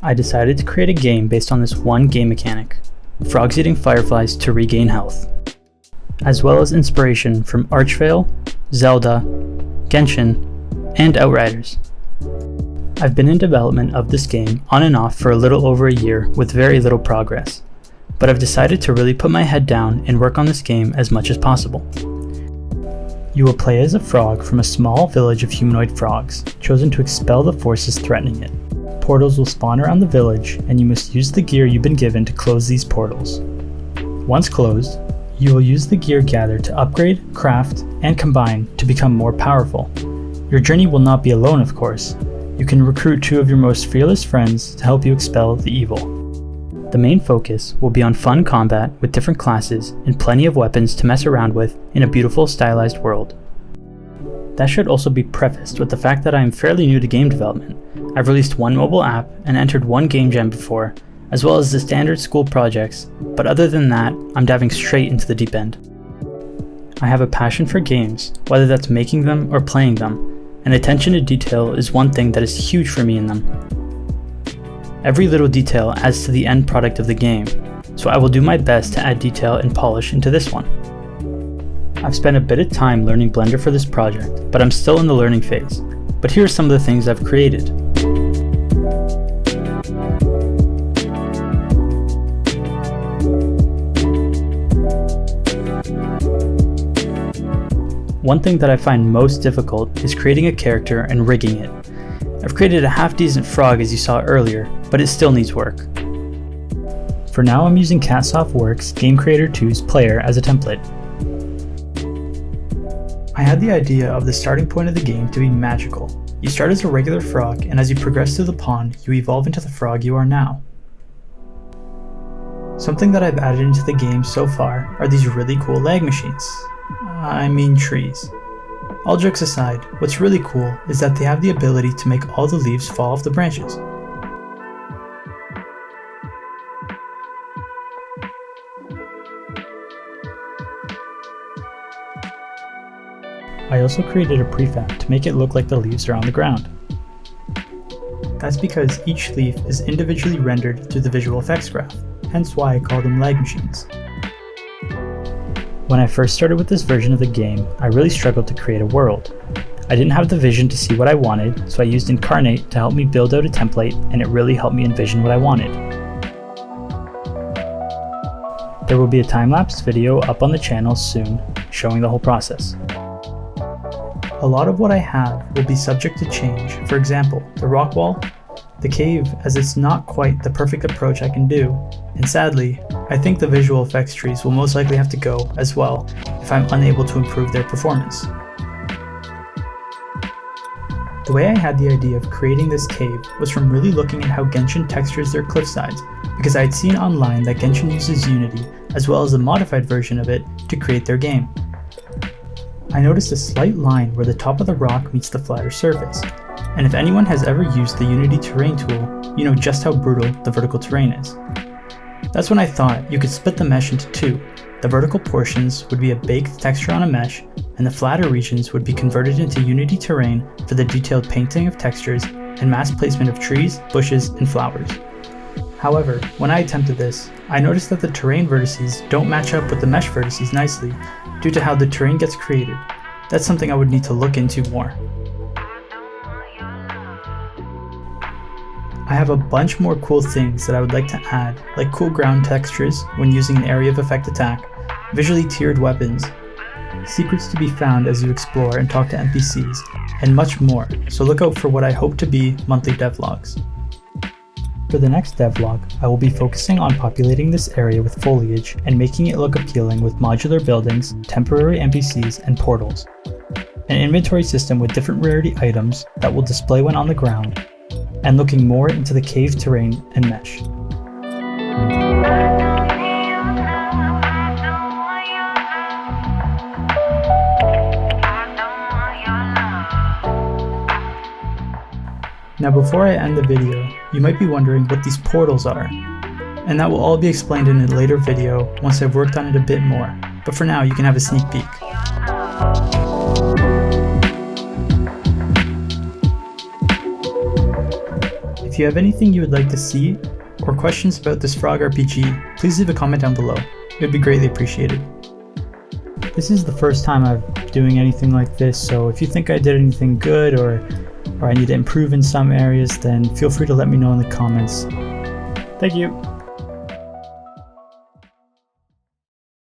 I decided to create a game based on this one game mechanic, frogs eating fireflies to regain health, as well as inspiration from Archvale, Zelda, Genshin, and Outriders. I've been in development of this game on and off for a little over a year with very little progress, but I've decided to really put my head down and work on this game as much as possible. You will play as a frog from a small village of humanoid frogs, chosen to expel the forces threatening it. Portals will spawn around the village, and you must use the gear you've been given to close these portals. Once closed, you will use the gear gathered to upgrade, craft, and combine to become more powerful. Your journey will not be alone, of course. You can recruit 2 of your most fearless friends to help you expel the evil. The main focus will be on fun combat with different classes and plenty of weapons to mess around with in a beautiful stylized world. That should also be prefaced with the fact that I am fairly new to game development. I've released 1 mobile app and entered 1 game jam before, as well as the standard school projects, but other than that, I'm diving straight into the deep end. I have a passion for games, whether that's making them or playing them, and attention to detail is one thing that is huge for me in them. Every little detail adds to the end product of the game, so I will do my best to add detail and polish into this one. I've spent a bit of time learning Blender for this project, but I'm still in the learning phase. But here are some of the things I've created. One thing that I find most difficult is creating a character and rigging it. I've created a half-decent frog as you saw earlier, but it still needs work. For now, I'm using CatSoftWorks Game Creator 2's player as a template. I had the idea of the starting point of the game to be magical. You start as a regular frog, and as you progress through the pond, you evolve into the frog you are now. Something that I've added into the game so far are these really cool lag machines. I mean trees. All jokes aside, what's really cool is that they have the ability to make all the leaves fall off the branches. I also created a prefab to make it look like the leaves are on the ground. That's because each leaf is individually rendered through the visual effects graph, hence why I call them lag machines. When I first started with this version of the game, I really struggled to create a world. I didn't have the vision to see what I wanted, so I used Incarnate to help me build out a template, and it really helped me envision what I wanted. There will be a time-lapse video up on the channel soon, showing the whole process. A lot of what I have will be subject to change. For example, the rock wall, the cave, as it's not quite the perfect approach I can do, and sadly, I think the visual effects trees will most likely have to go as well if I'm unable to improve their performance. The way I had the idea of creating this cave was from really looking at how Genshin textures their cliffsides, because I had seen online that Genshin uses Unity as well as a modified version of it to create their game. I noticed a slight line where the top of the rock meets the flatter surface, and if anyone has ever used the Unity terrain tool, you know just how brutal the vertical terrain is. That's when I thought you could split the mesh into 2. The vertical portions would be a baked texture on a mesh, and the flatter regions would be converted into Unity terrain for the detailed painting of textures and mass placement of trees, bushes, and flowers. However, when I attempted this, I noticed that the terrain vertices don't match up with the mesh vertices nicely due to how the terrain gets created. That's something I would need to look into more. I have a bunch more cool things that I would like to add, like cool ground textures when using an area of effect attack, visually tiered weapons, secrets to be found as you explore and talk to NPCs, and much more, so look out for what I hope to be monthly devlogs. For the next devlog, I will be focusing on populating this area with foliage and making it look appealing with modular buildings, temporary NPCs, and portals. An inventory system with different rarity items that will display when on the ground, and looking more into the cave terrain and mesh. Now before I end the video, you might be wondering what these portals are, and that will all be explained in a later video once I've worked on it a bit more, but for now you can have a sneak peek. If If you have anything you would like to see, or questions about this Frog RPG, please leave a comment down below. It would be greatly appreciated. This is the first time I'm doing anything like this, so if you think I did anything good or I need to improve in some areas, then feel free to let me know in the comments. Thank you!